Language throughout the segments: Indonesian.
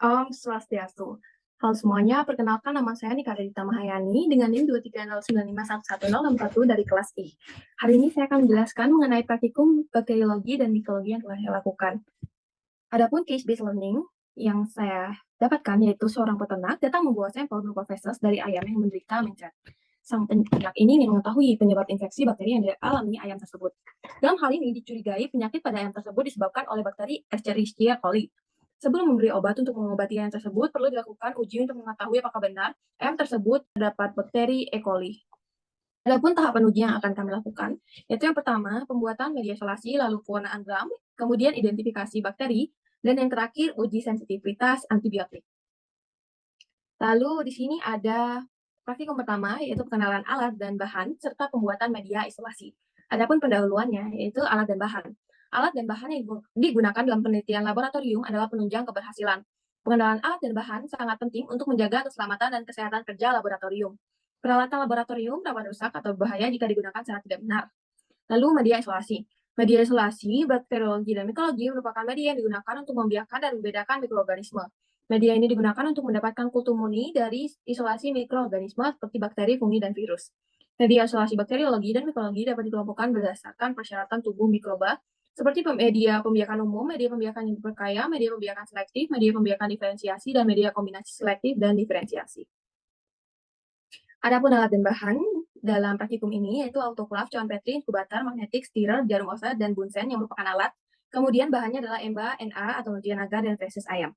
Om Swastiastu. Halo semuanya, perkenalkan nama saya Nika Dedita Mahayani dengan NIM 23095111064 dari kelas I. Hari ini saya akan menjelaskan mengenai praktikum bakteriologi dan mikologi yang telah saya lakukan. Adapun case-based learning yang saya dapatkan yaitu seorang peternak datang membawa sampel berupa feses dari ayam yang menderita mencret. Sang peternak ini ingin mengetahui penyebab infeksi bakteri yang dialami ayam tersebut. Dalam hal ini dicurigai penyakit pada ayam tersebut disebabkan oleh bakteri Escherichia coli. Sebelum memberi obat untuk mengobati ayam tersebut, perlu dilakukan uji untuk mengetahui apakah benar ayam tersebut terdapat bakteri E. coli. Adapun tahapan uji yang akan kami lakukan, yaitu yang pertama, pembuatan media isolasi, lalu pewarnaan gram, kemudian identifikasi bakteri, dan yang terakhir, uji sensitivitas antibiotik. Lalu di sini ada praktikum pertama, yaitu pengenalan alat dan bahan, serta pembuatan media isolasi. Adapun pendahuluannya, yaitu alat dan bahan. Alat dan bahan yang digunakan dalam penelitian laboratorium adalah penunjang keberhasilan. Pengenalan alat dan bahan sangat penting untuk menjaga keselamatan dan kesehatan kerja laboratorium. Peralatan laboratorium dapat rusak atau bahaya jika digunakan secara tidak benar. Lalu media isolasi. Media isolasi, bakteriologi, dan mikologi merupakan media yang digunakan untuk membiarkan dan membedakan mikroorganisme. Media ini digunakan untuk mendapatkan kultur murni dari isolasi mikroorganisme seperti bakteri, fungi, dan virus. Media isolasi bakteriologi dan mikologi dapat dikelompokkan berdasarkan persyaratan tubuh mikroba, seperti media pembiakan umum, media pembiakan yang diperkaya, media pembiakan selektif, media pembiakan diferensiasi, dan media kombinasi selektif dan diferensiasi. Adapun alat dan bahan dalam praktikum ini yaitu autoklaf, cawan petri, inkubator, magnetik, stirrer, jarum offset, dan bunsen yang merupakan alat. Kemudian bahannya adalah EMBA, NA atau nutrien agar, dan feses ayam.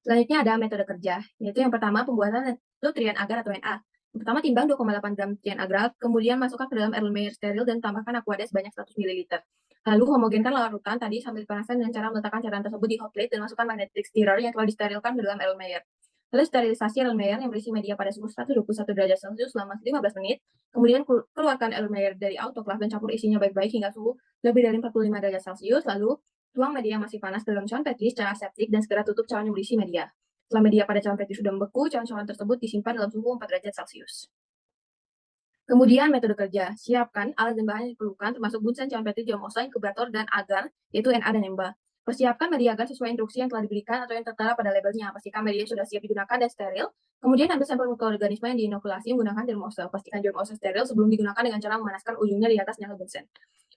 Selanjutnya ada metode kerja, yaitu yang pertama pembuatan nutrien agar atau NA. Yang pertama timbang 2,8 gram nutrien agar, kemudian masukkan ke dalam Erlenmeyer steril dan tambahkan aqua sebanyak 100 ml. Lalu homogenkan larutan tadi sambil dipanasan dengan cara meletakkan cairan tersebut di hot plate dan masukkan magnetic stirrer yang telah disterilkan ke dalam Erlenmeyer. Lalu sterilisasi Erlenmeyer yang berisi media pada suhu 121 derajat Celcius selama 15 menit. Kemudian keluarkan Erlenmeyer dari autoklaf dan campur isinya baik-baik hingga suhu lebih dari 45 derajat Celcius. Lalu tuang media yang masih panas ke dalam cawan petri secara aseptik dan segera tutup cawan yang berisi media. Setelah media pada cawan petri sudah membeku, cawan-cawan tersebut disimpan dalam suhu 4 derajat Celcius. Kemudian metode kerja, siapkan alat dan bahan yang diperlukan termasuk bunsen, cawan petri, jarum offset, inkubator, dan agar, yaitu NA dan EMBA. Persiapkan media agar sesuai instruksi yang telah diberikan atau yang tertera pada labelnya. Pastikan media sudah siap digunakan dan steril. Kemudian ambil sampel mikroorganisme yang diinokulasi menggunakan jarum offset. Pastikan jarum offset steril sebelum digunakan dengan cara memanaskan ujungnya di atas nyala bunsen.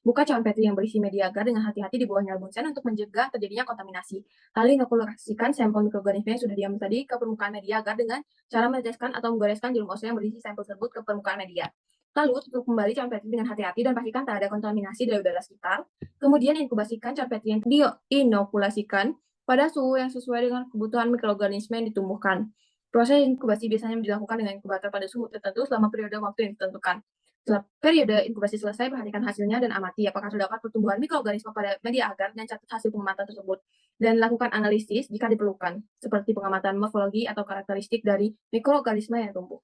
Buka cawan petri yang berisi media agar dengan hati-hati di bawah nyala bunsen untuk mencegah terjadinya kontaminasi. Lalu inokulasikan sampel mikroorganisme yang sudah diambil tadi ke permukaan media agar dengan cara meneteskan atau menggoreskan jarum offset yang berisi sampel tersebut ke permukaan media. Lalu tutup kembali cawan petri dengan hati-hati dan pastikan tak ada kontaminasi dari udara sekitar. Kemudian inkubasikan cawan petri yang diinokulasikan pada suhu yang sesuai dengan kebutuhan mikroorganisme yang ditumbuhkan. Proses inkubasi biasanya dilakukan dengan inkubator pada suhu tertentu selama periode waktu yang ditentukan. Setelah periode inkubasi selesai, perhatikan hasilnya dan amati apakah terdapat pertumbuhan mikroorganisme pada media agar dan catat hasil pengamatan tersebut. Dan lakukan analisis jika diperlukan, seperti pengamatan morfologi atau karakteristik dari mikroorganisme yang tumbuh.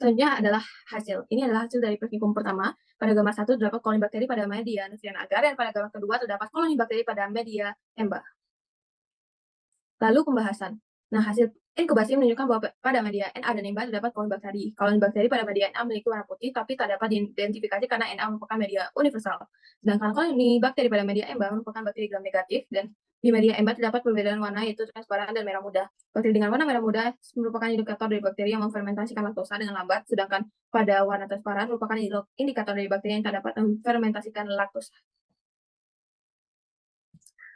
Selanjutnya adalah hasil. Ini adalah hasil dari praktikum pertama. Pada gambar 1 terdapat koloni bakteri pada media nutrien agar, dan pada gambar kedua terdapat koloni bakteri pada media EMBA. Lalu pembahasan. Nah, hasil inkubasi menunjukkan bahwa pada media NA dan EMBA terdapat koloni bakteri. Koloni bakteri pada media NA memiliki warna putih, tapi tak dapat diidentifikasi karena NA merupakan media universal. Sedangkan koloni bakteri pada media EMBA merupakan bakteri gram negatif, dan di media EMBA terdapat perbedaan warna yaitu transparan dan merah muda. Bakteri dengan warna merah muda merupakan indikator dari bakteri yang memfermentasikan laktosa dengan lambat, sedangkan pada warna transparan merupakan indikator dari bakteri yang tak dapat memfermentasikan laktosa.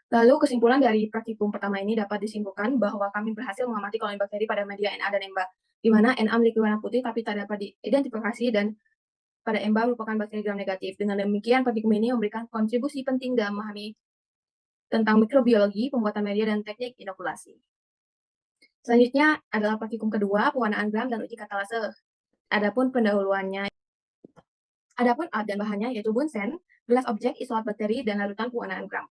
Lalu kesimpulan dari praktikum pertama ini dapat disimpulkan bahwa kami berhasil mengamati koloni bakteri pada media NA dan EMBA, di mana NA memiliki warna putih tapi tak dapat diidentifikasi dan pada EMBA merupakan bakteri gram negatif. Dengan demikian, praktikum ini memberikan kontribusi penting dalam memahami tentang mikrobiologi, pembuatan media, dan teknik inokulasi. Selanjutnya adalah praktikum kedua, pewarnaan gram dan uji katalase. Adapun pendahuluannya, adapun alat dan bahannya yaitu bunsen, gelas objek, isolat bakteri, dan larutan pewarnaan gram.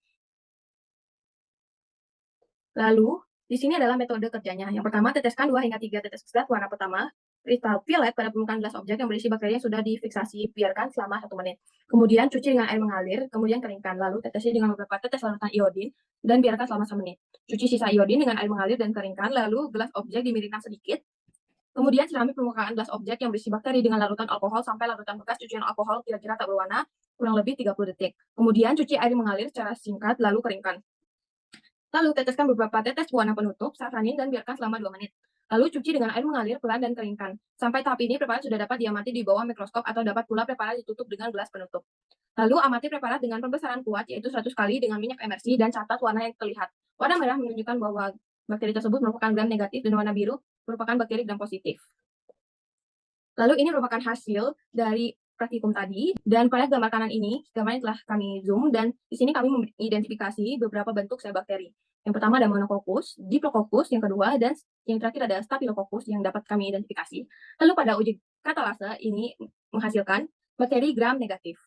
Lalu, di sini adalah metode kerjanya. Yang pertama, teteskan 2 hingga 3 tetes zat warna pertama kristal violet pada permukaan gelas objek yang berisi bakteri yang sudah difiksasi, biarkan selama 1 menit. Kemudian cuci dengan air mengalir, kemudian keringkan. Lalu tetesi dengan beberapa tetes larutan iodin dan biarkan selama 1 menit. Cuci sisa iodin dengan air mengalir dan keringkan, lalu gelas objek dimiringkan sedikit. Kemudian sirami permukaan gelas objek yang berisi bakteri dengan larutan alkohol sampai larutan bekas cucian alkohol kira-kira tak berwarna kurang lebih 30 detik. Kemudian cuci air mengalir secara singkat, lalu keringkan. Lalu teteskan beberapa tetes pewarna penutup, safranin, dan biarkan selama 2 menit. Lalu cuci dengan air mengalir pelan dan keringkan. Sampai tahap ini preparat sudah dapat diamati di bawah mikroskop atau dapat pula preparat ditutup dengan gelas penutup. Lalu amati preparat dengan pembesaran kuat yaitu 100 kali dengan minyak emersi dan catat warna yang terlihat. Warna merah menunjukkan bahwa bakteri tersebut merupakan gram negatif dan warna biru merupakan bakteri gram positif. Lalu ini merupakan hasil dari praktikum tadi, dan pada gambar kanan ini, gambarnya telah kami zoom, dan di sini kami mengidentifikasi beberapa bentuk sel bakteri. Yang pertama ada monococcus, diplococcus, yang kedua, dan yang terakhir ada staphylococcus yang dapat kami identifikasi. Lalu pada uji katalase ini menghasilkan bakteri gram negatif.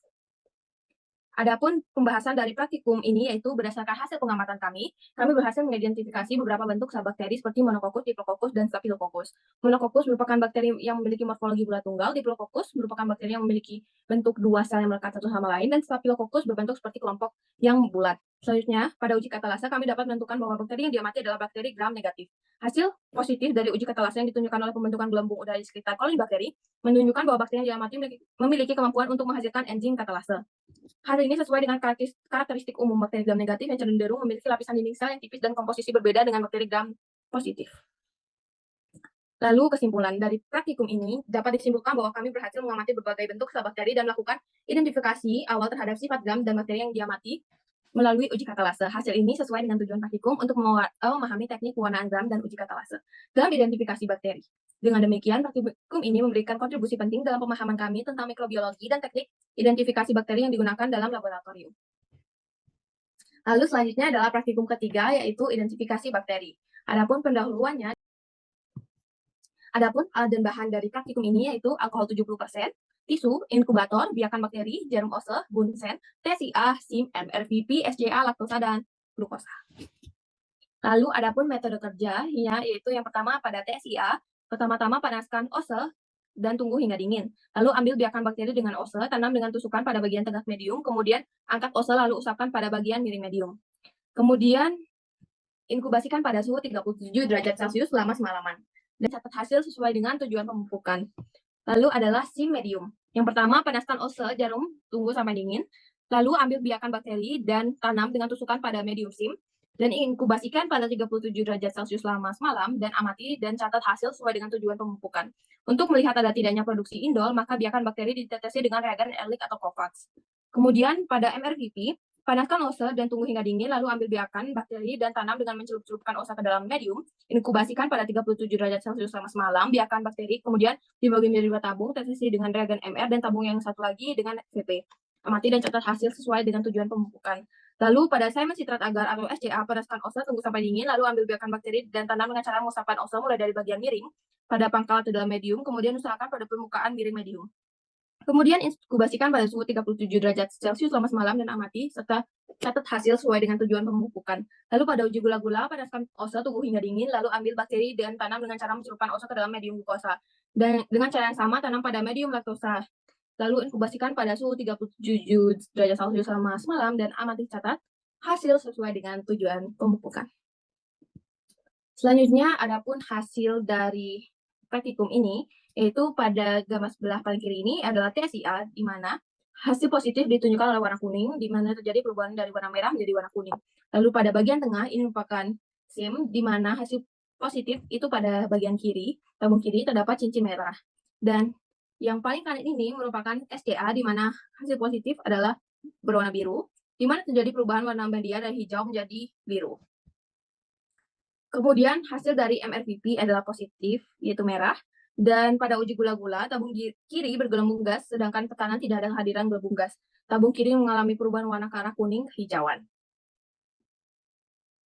Adapun pembahasan dari praktikum ini yaitu berdasarkan hasil pengamatan kami berhasil mengidentifikasi beberapa bentuk sel bakteri seperti monococcus, diplococcus, dan staphylococcus. Monococcus merupakan bakteri yang memiliki morfologi bulat tunggal, diplococcus merupakan bakteri yang memiliki bentuk dua sel yang melekat satu sama lain, dan staphylococcus berbentuk seperti kelompok yang bulat. Selanjutnya, pada uji katalase kami dapat menentukan bahwa bakteri yang diamati adalah bakteri gram negatif. Hasil positif dari uji katalase yang ditunjukkan oleh pembentukan gelembung udara di sekitar koloni bakteri menunjukkan bahwa bakteri yang diamati memiliki kemampuan untuk menghasilkan enzim katalase. Hal ini sesuai dengan karakteristik umum bakteri gram negatif yang cenderung memiliki lapisan dinding sel yang tipis dan komposisi berbeda dengan bakteri gram positif. Lalu kesimpulan dari praktikum ini dapat disimpulkan bahwa kami berhasil mengamati berbagai bentuk sel bakteri dan melakukan identifikasi awal terhadap sifat gram dan bakteri yang diamati melalui uji katalase. Hasil ini sesuai dengan tujuan praktikum untuk memahami teknik pewarnaan gram dan uji katalase dalam identifikasi bakteri. Dengan demikian, praktikum ini memberikan kontribusi penting dalam pemahaman kami tentang mikrobiologi dan teknik identifikasi bakteri yang digunakan dalam laboratorium. Lalu selanjutnya adalah praktikum ketiga, yaitu identifikasi bakteri. Adapun alat dan bahan dari praktikum ini yaitu alkohol 70%, tisu, inkubator, biakan bakteri, jarum ose, bunsen, TSIA, SIM, MRVP, SCA, laktosa, dan glukosa. Lalu adapun metode kerjanya yaitu yang pertama pada TSIA, pertama-tama panaskan ose dan tunggu hingga dingin. Lalu ambil biakan bakteri dengan ose, tanam dengan tusukan pada bagian tengah medium, kemudian angkat ose lalu usapkan pada bagian miring medium. Kemudian inkubasikan pada suhu 37 derajat Celcius selama semalaman. Dan catat hasil sesuai dengan tujuan pemupukan. Lalu adalah SIM medium. Yang pertama, panaskan ose jarum, tunggu sampai dingin. Lalu ambil biakan bakteri dan tanam dengan tusukan pada medium SIM. Dan inkubasikan pada 37 derajat Celcius selama semalam dan amati dan catat hasil sesuai dengan tujuan pemupukan. Untuk melihat ada tidaknya produksi indol, maka biakan bakteri ditetesi dengan reagen Ehrlich atau Kovacs. Kemudian pada MRVP, panaskan ose dan tunggu hingga dingin, lalu ambil biakan bakteri dan tanam dengan mencelup-celupkan ose ke dalam medium. Inkubasikan pada 37 derajat Celcius selama semalam, biakan bakteri, kemudian dibagi menjadi 2 tabung, tetesi dengan reagen MR, dan tabung yang satu lagi dengan VP. Amati dan catat hasil sesuai dengan tujuan pemupukan. Lalu pada Simon citrat agar atau SCA, panaskan ose, tunggu sampai dingin, lalu ambil biakan bakteri dan tanam dengan cara mengusapkan ose mulai dari bagian miring pada pangkal atau dalam medium, kemudian usahakan pada permukaan miring medium. Kemudian inkubasikan pada suhu 37 derajat Celcius selama semalam dan amati serta catat hasil sesuai dengan tujuan pemupukan. Lalu pada uji gula-gula, panaskan ose, tunggu hingga dingin, lalu ambil bakteri dan tanam dengan cara mencelupkan ose ke dalam medium glukosa. Dan dengan cara yang sama, tanam pada medium laktosa. Lalu inkubasikan pada suhu 37 derajat Celcius selama semalam dan amati catat hasil sesuai dengan tujuan pemupukan. Selanjutnya, adapun hasil dari praktikum ini, yaitu pada gambar sebelah paling kiri ini adalah TSIA, di mana hasil positif ditunjukkan oleh warna kuning, di mana terjadi perubahan dari warna merah menjadi warna kuning. Lalu pada bagian tengah, ini merupakan SIM, di mana hasil positif itu pada bagian kiri, tabung kiri terdapat cincin merah. Dan yang paling kanan ini merupakan SCA, di mana hasil positif adalah berwarna biru, di mana terjadi perubahan warna media dari hijau menjadi biru. Kemudian hasil dari MRVP adalah positif, yaitu merah, dan pada uji gula-gula, tabung kiri bergelembung gas, sedangkan kanan tidak ada kehadiran gelembung gas. Tabung kiri mengalami perubahan warna ke arah kuning kehijauan.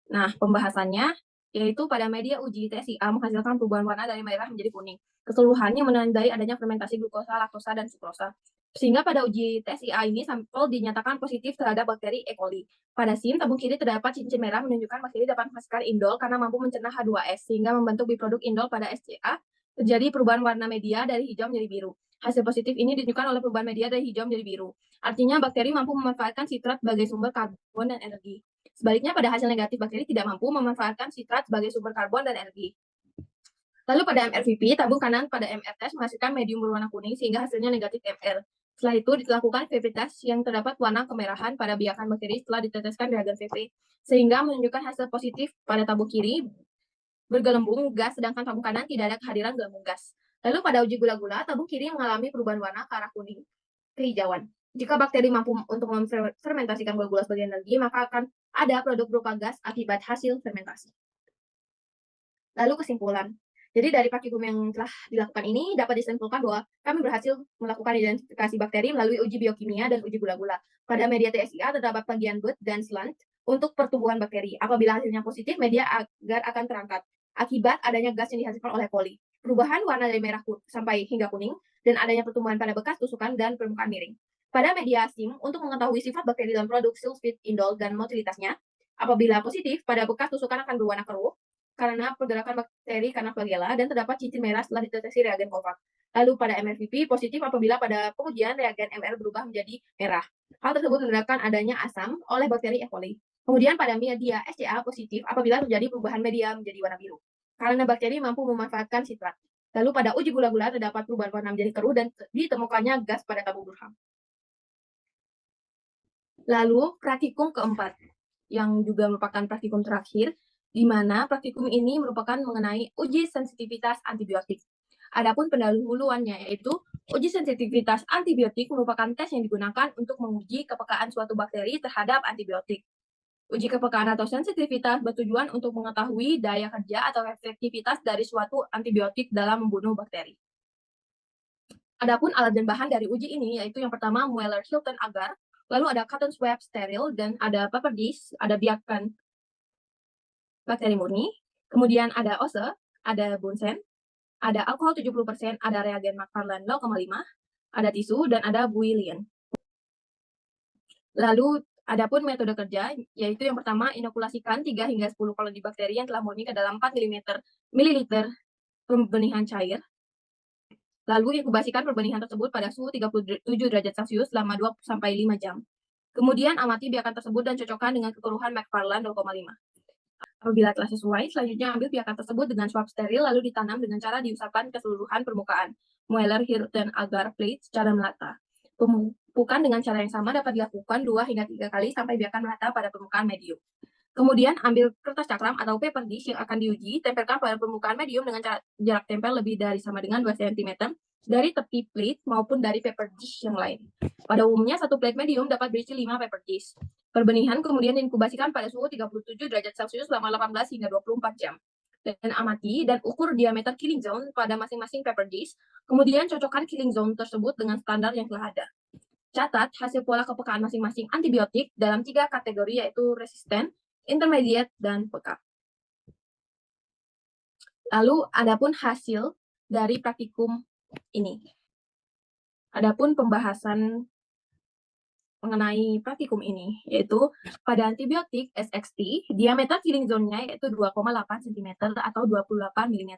Nah, pembahasannya yaitu pada media uji TSIA menghasilkan perubahan warna dari merah menjadi kuning. Keseluruhannya menandai adanya fermentasi glukosa, laktosa, dan sukrosa. Sehingga pada uji TSIA ini sampel dinyatakan positif terhadap bakteri E. coli. Pada SIM, tabung kiri terdapat cincin merah menunjukkan bakteri dapat menghasilkan indol karena mampu mencerna H2S sehingga membentuk biproduk indol. Pada SCA terjadi perubahan warna media dari hijau menjadi biru. Hasil positif ini ditunjukkan oleh perubahan media dari hijau menjadi biru. Artinya bakteri mampu memanfaatkan sitrat sebagai sumber karbon dan energi. Sebaliknya pada hasil negatif, bakteri tidak mampu memanfaatkan sitrat sebagai sumber karbon dan energi. Lalu pada MRVP, tabung kanan pada MR test menghasilkan medium berwarna kuning sehingga hasilnya negatif MR. Setelah itu dilakukan VV test yang terdapat warna kemerahan pada biakan bakteri setelah diteteskan reagen VV, sehingga menunjukkan hasil positif pada tabung kiri bergelembung gas, sedangkan tabung kanan tidak ada kehadiran gelembung gas. Lalu pada uji gula-gula, tabung kiri mengalami perubahan warna ke arah kuning kehijauan. Jika bakteri mampu untuk memfermentasikan gula-gula sebagai energi, maka akan ada produk berupa gas akibat hasil fermentasi. Lalu kesimpulan. Jadi dari praktikum yang telah dilakukan ini dapat disimpulkan bahwa kami berhasil melakukan identifikasi bakteri melalui uji biokimia dan uji gula-gula. Pada media TSIA terdapat bagian bud dan selant untuk pertumbuhan bakteri. Apabila hasilnya positif, media agar akan terangkat akibat adanya gas yang dihasilkan oleh coli. Perubahan warna dari merah sampai hingga kuning dan adanya pertumbuhan pada bekas tusukan dan permukaan miring. Pada media SIM, untuk mengetahui sifat bakteri dalam produk sulfit indol dan motilitasnya, apabila positif, pada bekas tusukan akan berwarna keruh karena pergerakan bakteri karena flagella dan terdapat cincin merah setelah diteteksi reagen Kovac. Lalu pada MRVP positif apabila pada pengujian reagen MR berubah menjadi merah. Hal tersebut menandakan adanya asam oleh bakteri E. coli. Kemudian pada media SCA positif apabila terjadi perubahan media menjadi warna biru karena bakteri mampu memanfaatkan sitrat. Lalu pada uji gula-gula terdapat perubahan warna menjadi keruh dan ditemukannya gas pada tabung Durham. Lalu praktikum keempat yang juga merupakan praktikum terakhir, di mana praktikum ini merupakan mengenai uji sensitivitas antibiotik. Adapun pendahuluannya yaitu uji sensitivitas antibiotik merupakan tes yang digunakan untuk menguji kepekaan suatu bakteri terhadap antibiotik. Uji kepekaan atau sensitivitas bertujuan untuk mengetahui daya kerja atau efektivitas dari suatu antibiotik dalam membunuh bakteri. Adapun alat dan bahan dari uji ini yaitu yang pertama Mueller Hilton agar, lalu ada cotton swab steril, dan ada paper dish, ada biakan bakteri murni, kemudian ada ose, ada bunsen, ada alkohol 70%, ada reagen Macfarlane 0,5, ada tisu, dan ada builion. Lalu, adapun metode kerja, yaitu yang pertama, inokulasikan 3 hingga 10 koloni bakteri yang telah murni ke dalam 4 ml pembenihan cair. Lalu, inkubasikan perbenihan tersebut pada suhu 37 derajat Celcius selama 2-5 jam. Kemudian, amati biakan tersebut dan cocokkan dengan kekeruhan Macfarlane 0,5. Apabila telah sesuai, selanjutnya ambil biakan tersebut dengan swab steril lalu ditanam dengan cara diusapkan keseluruhan permukaan Mueller Hilton agar plate secara melata. Pemupukan dengan cara yang sama dapat dilakukan 2 hingga 3 kali sampai biakan merata pada permukaan medium. Kemudian ambil kertas cakram atau paper dish yang akan diuji, tempelkan pada permukaan medium dengan jarak tempel lebih dari sama dengan 2 cm dari tepi plate maupun dari paper dish yang lain. Pada umumnya, satu plate medium dapat berisi 5 paper dish. Perbenihan kemudian diinkubasikan pada suhu 37 derajat Celcius selama 18 hingga 24 jam. Dan amati dan ukur diameter killing zone pada masing-masing paper dish. Kemudian cocokkan killing zone tersebut dengan standar yang telah ada. Catat hasil pola kepekaan masing-masing antibiotik dalam 3 kategori yaitu resisten, intermediate, dan peka. Lalu adapun hasil dari praktikum ini. Adapun pembahasan mengenai praktikum ini, yaitu pada antibiotik SXT, diameter killing zone-nya yaitu 2,8 cm atau 28 mm.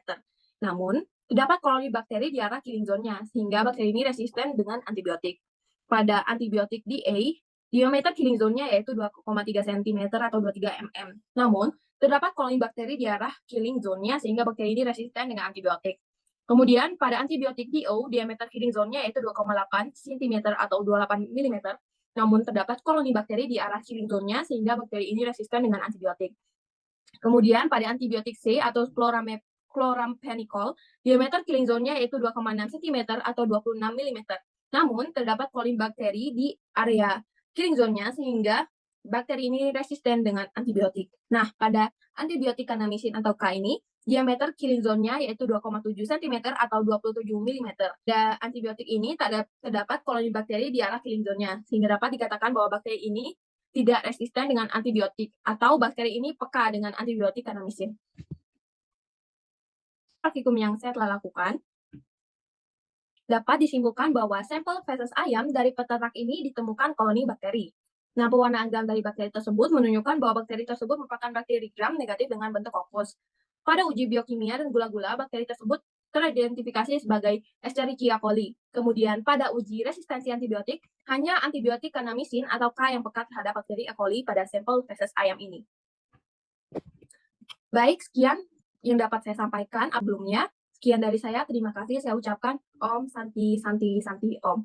Namun, terdapat koloni bakteri di arah killing zone-nya, sehingga bakteri ini resisten dengan antibiotik. Pada antibiotik DA, diameter killing zone-nya yaitu 2,3 cm atau 23 mm. Namun, terdapat koloni bakteri di arah killing zone-nya, sehingga bakteri ini resisten dengan antibiotik. Kemudian, pada antibiotik DO, diameter killing zone-nya yaitu 2,8 cm atau 28 mm. Namun terdapat koloni bakteri di arah killing zone-nya sehingga bakteri ini resisten dengan antibiotik. Kemudian pada antibiotik C atau chloramphenicol, diameter killing zone-nya yaitu 2,6 cm atau 26 mm. Namun terdapat koloni bakteri di area killing zone-nya sehingga bakteri ini resisten dengan antibiotik. Nah, pada antibiotik kanamisin atau K ini, diameter killing zone-nya yaitu 2,7 cm atau 27 mm. Dan antibiotik ini terdapat koloni bakteri di arah killing zone-nya, sehingga dapat dikatakan bahwa bakteri ini tidak resisten dengan antibiotik, atau bakteri ini peka dengan antibiotik kanamisin. Praktikum yang saya telah lakukan, dapat disimpulkan bahwa sampel feses ayam dari peternak ini ditemukan koloni bakteri. Nah, pewarnaan gram dari bakteri tersebut menunjukkan bahwa bakteri tersebut merupakan bakteri gram negatif dengan bentuk opus. Pada uji biokimia dan gula-gula, bakteri tersebut teridentifikasi sebagai Escherichia coli. Kemudian pada uji resistensi antibiotik, hanya antibiotik kanamisin atau K yang peka terhadap bakteri E. coli pada sampel feses ayam ini. Baik, sekian yang dapat saya sampaikan sebelumnya. Sekian dari saya, terima kasih. Saya ucapkan Om Santi Santi Santi Om.